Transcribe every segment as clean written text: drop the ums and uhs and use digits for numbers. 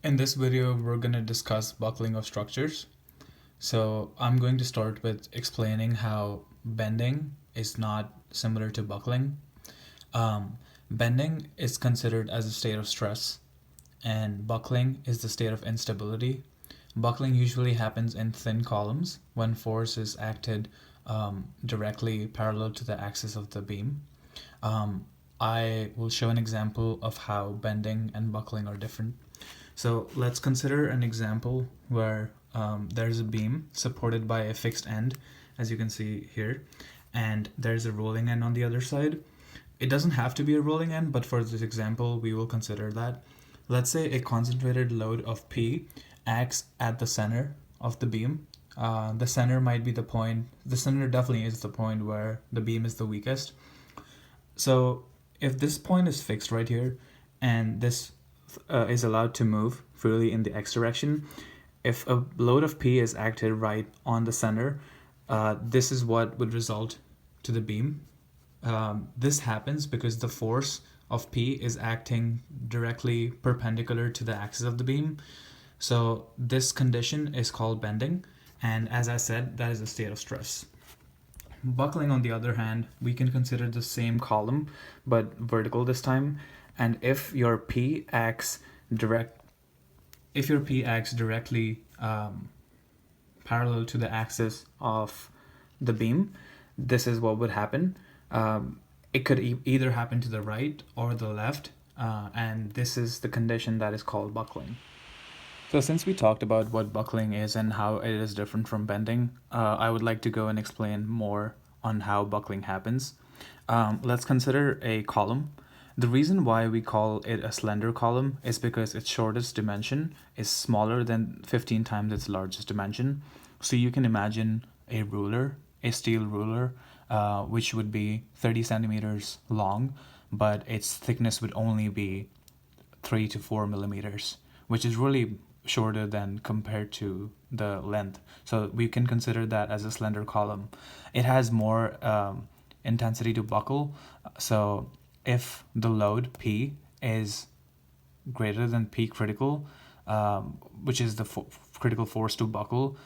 In this video, we're going to discuss buckling of structures. So I'm going to start with explaining how bending is not similar to buckling. Bending is considered as a state of stress, and buckling is the state of instability. Buckling usually happens in thin columns when force is acted directly parallel to the axis of the beam. I will show an example of how bending and buckling are different. So let's consider an example where there's a beam supported by a fixed end, as you can see here, and there's a rolling end on the other side. It doesn't have to be a rolling end, but for this example, we will consider that. Let's say a concentrated load of P acts at the center of the beam. The center might be the center definitely is the point where the beam is the weakest. So if this point is fixed right here, and this is allowed to move freely in the x direction, if a load of P is acted right on the center, this is what would result to the beam. This happens because the force of P is acting directly perpendicular to the axis of the beam. So this condition is called bending, and as I said, that is a state of stress. Buckling, on the other hand, we can consider the same column but vertical this time, and if your P acts directly parallel to the axis of the beam, this is what would happen. It could either happen to the right or the left, and this is the condition that is called buckling. So since we talked about what buckling is and how it is different from bending, I would like to go and explain more on how buckling happens. Let's consider a column. The reason why we call it a slender column is because its shortest dimension is smaller than 15 times its largest dimension. So you can imagine a ruler, a steel ruler, which would be 30 centimeters long, but its thickness would only be 3 to 4 millimeters, which is really shorter than compared to the length. So we can consider that as a slender column. It has more intensity to buckle. So if the load P is greater than P critical, which is the critical force to buckle,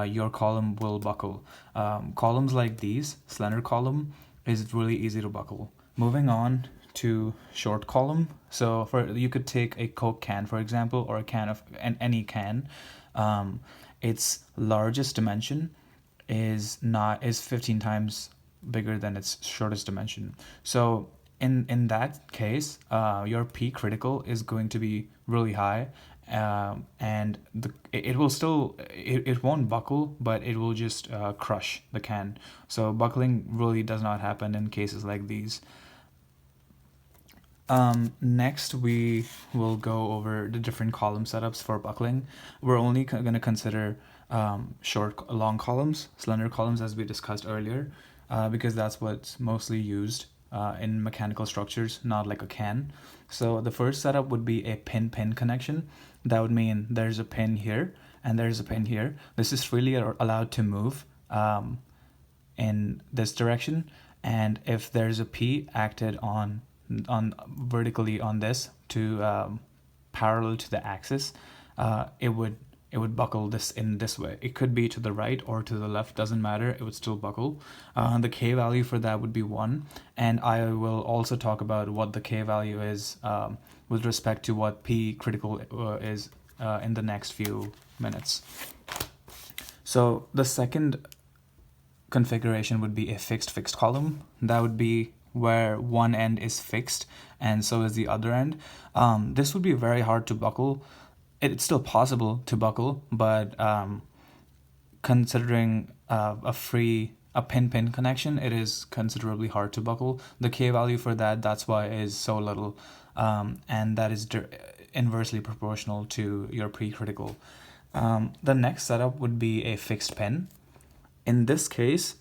your column will buckle. Columns like these, slender column, is really easy to buckle. Moving on to short column. So you could take a Coke can, for example, or a can of any can. Its largest dimension is 15 times bigger than its shortest dimension. So in that case, your P critical is going to be really high, and it won't buckle, but it will just crush the can. So buckling really does not happen in cases like these. Next, we will go over the different column setups for buckling. We're only going to consider long columns, slender columns, as we discussed earlier, because that's what's mostly used in mechanical structures, not like a can. So the first setup would be a pin-pin connection. That would mean there's a pin here and there's a pin here. This is freely allowed to move in this direction, and if there's a P acted on vertically on this to parallel to the axis, it would buckle this in this way. It could be to the right or to the left, doesn't matter, it would still buckle. The K value for that would be 1, and I will also talk about what the K value is with respect to what P critical is in the next few minutes. So the second configuration would be a fixed column. That would be where one end is fixed and so is the other end. This would be very hard to buckle. It's still possible to buckle, but considering a pin-pin connection, it is considerably hard to buckle. The K value for that's why it is so little, and that is inversely proportional to your pre-critical. The next setup would be a fixed pin. In this case,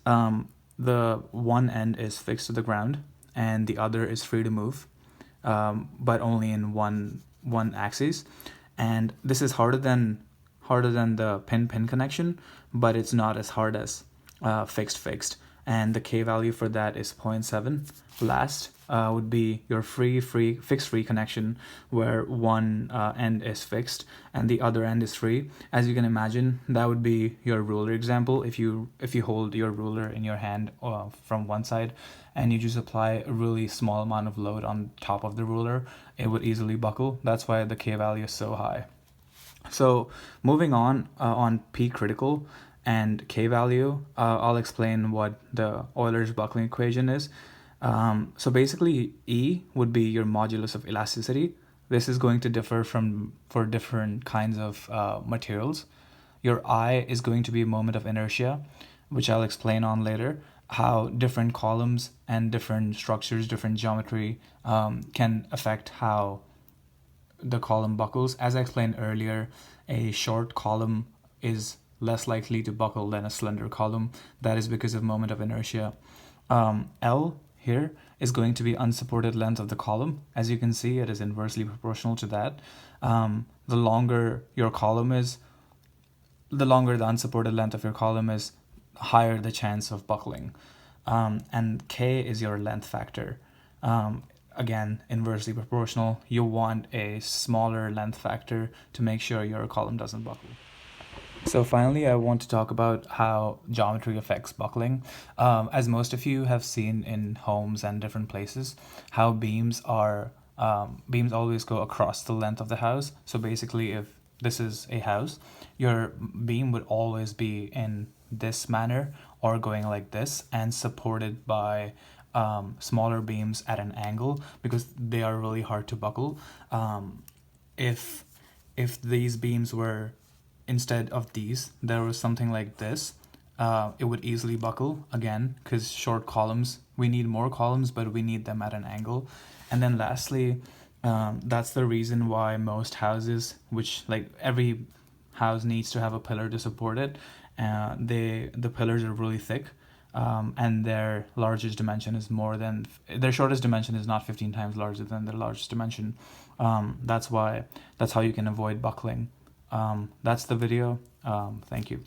the one end is fixed to the ground and the other is free to move, but only in one axis. And this is harder than the pin-pin connection, but it's not as hard as fixed. and the K value for that is 0.7. Last would be your fixed free connection, where one end is fixed and the other end is free. As you can imagine, that would be your ruler example. If you hold your ruler in your hand from one side and you just apply a really small amount of load on top of the ruler, it would easily buckle. That's why the K value is so high. So moving on P critical and K value, I'll explain what the Euler's buckling equation is. So basically, E would be your modulus of elasticity. This is going to differ for different kinds of materials. Your I is going to be moment of inertia, which I'll explain on later, how different columns and different structures, different geometry can affect how the column buckles. As I explained earlier, a short column is less likely to buckle than a slender column. That is because of moment of inertia. L here is going to be unsupported length of the column. As you can see, it is inversely proportional to that. The longer your column is, the longer the unsupported length of your column is, higher the chance of buckling. And K is your length factor. Again, inversely proportional. You want a smaller length factor to make sure your column doesn't buckle. So finally, I want to talk about how geometry affects buckling. As most of you have seen in homes and different places, how beams always go across the length of the house. So basically, if this is a house, your beam would always be in this manner or going like this and supported by smaller beams at an angle, because they are really hard to buckle. If these beams were, instead of these, there was something like this, it would easily buckle, again, because short columns, we need more columns, but we need them at an angle. And then lastly, that's the reason why most houses, which like every house needs to have a pillar to support it, the pillars are really thick, and their largest dimension is their shortest dimension is not 15 times larger than their largest dimension. That's how you can avoid buckling. That's the video. Thank you.